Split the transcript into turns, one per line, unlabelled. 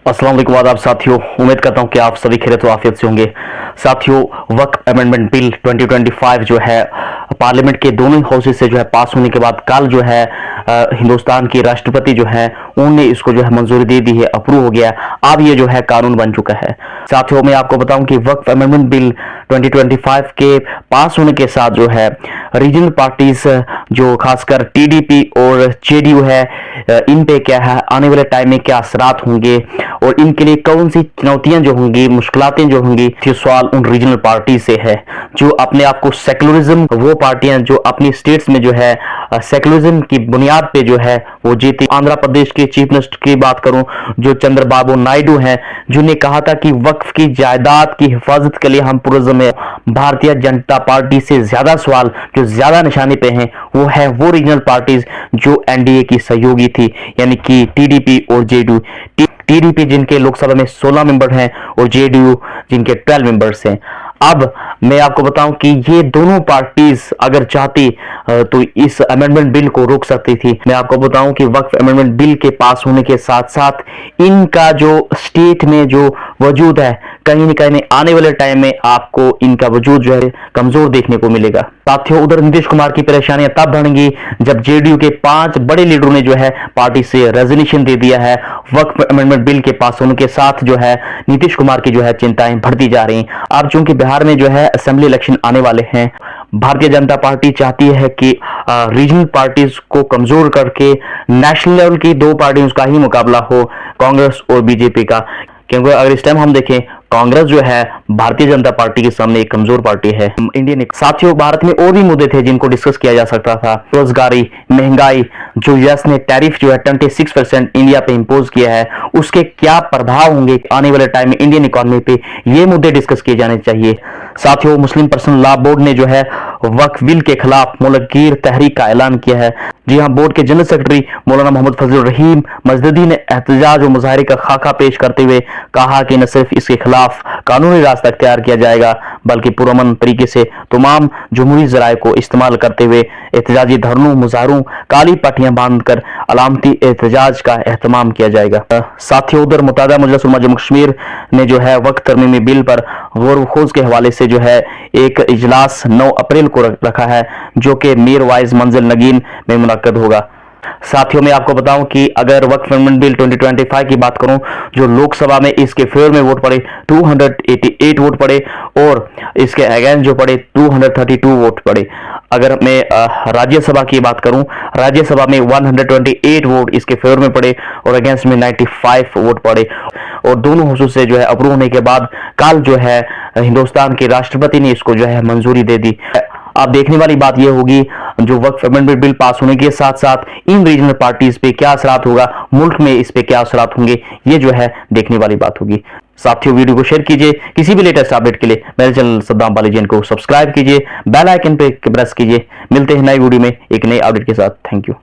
अस्सलाम वालेकुम आदाब साथियों, उम्मीद करता हूं कि आप सभी खैरियत व आफियत से होंगे। साथियों, वक्फ अमेंडमेंट बिल 2025 जो है पार्लियामेंट के दोनों हाउसेस से जो है पास होने के बाद कल जो है हिंदुस्तान के राष्ट्रपति जो है उन्होंने इसको जो है मंजूरी दे दी है, अप्रूव हो गया। अब ये जो है कानून बन चुका है। साथियों, मैं आपको बताऊं कि वक्फ अमेंडमेंट बिल 2025 के पास होने के साथ जो है रीजनल पार्टीज जो खासकर टीडीपी और जेडीयू है, इन पे क्या है आने वाले टाइम में क्या असरात होंगे और इनके लिए कौन सी चुनौतियां जो होंगी, मुश्किलातें जो होंगी, ये सवाल उन रीजनल पार्टी से है जो अपने आप को सेकुलरिज्म, वो पार्टियां जो अपनी स्टेट्स में जो है सेकुलरिज्म की बुनियाद पे जो है वो जीती। आंध्र प्रदेश के चीफ मिनिस्टर की बात करूं जो चंद्रबाबू नायडू हैं, जिन्होंने कहा था कि वक्फ की जायदाद की हिफाजत के लिए हम पुरज़्ज़म है। भारतीय जनता पार्टी से ज्यादा सवाल जो ज्यादा निशाने पे हैं वो है वो रीजनल पार्टीज जो एनडीए की सहयोगी थी, यानी कि टीडीपी और जेडीयू। टीडीपी जिनके लोकसभा में 16 मेंबर हैं और जेडीयू जिनके 12 मेंबर्स हैं। अब मैं आपको बताऊं कि ये दोनों पार्टीज अगर चाहती तो इस अमेंडमेंट बिल को रोक सकती थी। मैं आपको बताऊं कि वक्फ अमेंडमेंट बिल के पास होने के साथ साथ इनका जो स्टेट में जो वजूद है, कहीं न कहीं आने वाले टाइम में आपको इनका वजूद जो है कमजोर देखने को मिलेगा। साथियों, उधर नीतीश कुमार की परेशानियां तब बढ़ेंगी जब जेडीयू के 5 बड़े लीडरों ने जो है पार्टी से रेजोल्यूशन दे दिया है। वक्फ अमेंडमेंट बिल के पास होने के साथ जो है नीतीश कुमार की जो है चिंताएं बढ़ती जा रही। अब चूंकि बिहार में जो है असेंबली इलेक्शन आने वाले हैं, भारतीय जनता पार्टी चाहती है कि रीजनल पार्टीज को कमजोर करके नेशनल लेवल की 2 पार्टियों का ही मुकाबला हो, कांग्रेस और बीजेपी का। क्योंकि अगर इस टाइम हम देखें, कांग्रेस जो है भारतीय जनता पार्टी के सामने एक कमजोर पार्टी है। इंडियन साथियों, भारत में और भी मुद्दे थे जिनको डिस्कस किया जा सकता था। रोजगारी, महंगाई, जो यूएस ने टैरिफ जो है 26% इंडिया पे इंपोज किया है, उसके क्या प्रभाव होंगे आने वाले टाइम में इंडियन इकोनॉमी पे, ये मुद्दे डिस्कस किए जाने चाहिए। साथियों, मुस्लिम पर्सनल लॉ बोर्ड ने जो है वक्फ बिल के खिलाफ मुल्कीर तहरीक का ऐलान किया है। जी हां, बोर्ड के जनरल सेक्रेटरी मौलाना मोहम्मद फजल रहीम मजददी ने एहतजाज और मुजाहरे का खाका पेश करते हुए कहा कि न सिर्फ इसके खिलाफ कानूनी रास्ता इख्तियार किया जाएगा बल्कि पुरअमन तरीके से तमाम जमहूरी जराये को इस्तेमाल करते हुए एहतजाजी धरनों, मुजाहरों, काली पट्टियां बांधकर अलामती एहतजाज का एहतमाम किया जाएगा। साथियों, उधर मुत्तहिदा मजलिस उलमा जम्मू कश्मीर ने जो है वक्त तरमीमी बिल पर गौर व खोज के हवाले से जो है एक इजलास 9 अप्रैल को रखा है, जो कि मीर वाइज मंजिल नगीन में मुनक्कद होगा। साथियों, मैं आपको बताऊं कि अगर वक्फ अमेंडमेंट बिल 2025 की बात करूं, जो लोकसभा में इसके फेवर में वोट पड़े 288 वोट पड़े और इसके अगेंस्ट जो पड़े 232 वोट पड़े। अगर मैं राज्यसभा की बात करूं, राज्यसभा में 128 वोट इसके फेवर में पड़े और अगेंस्ट में 95 वोट पड़े। और दोनों हुसूस से जो है अप्रूव होने के बाद कल जो है हिंदुस्तान के राष्ट्रपति ने इसको जो है मंजूरी दे दी। अब देखने वाली बात यह होगी जो वक्फ अमेंडमेंट बिल पास होने के साथ साथ इन रीजनल पार्टीज पे क्या असरात होगा, मुल्क में इस पे क्या असरात होंगे, ये जो है देखने वाली बात होगी। साथियों, वीडियो को शेयर कीजिए। किसी भी लेटेस्ट अपडेट के लिए मेरे चैनल सद्दाम बालीजन को सब्सक्राइब कीजिए, बेल आइकन पे प्रेस कीजिए। मिलते हैं नई वीडियो में एक नई अपडेट के साथ। Thank you.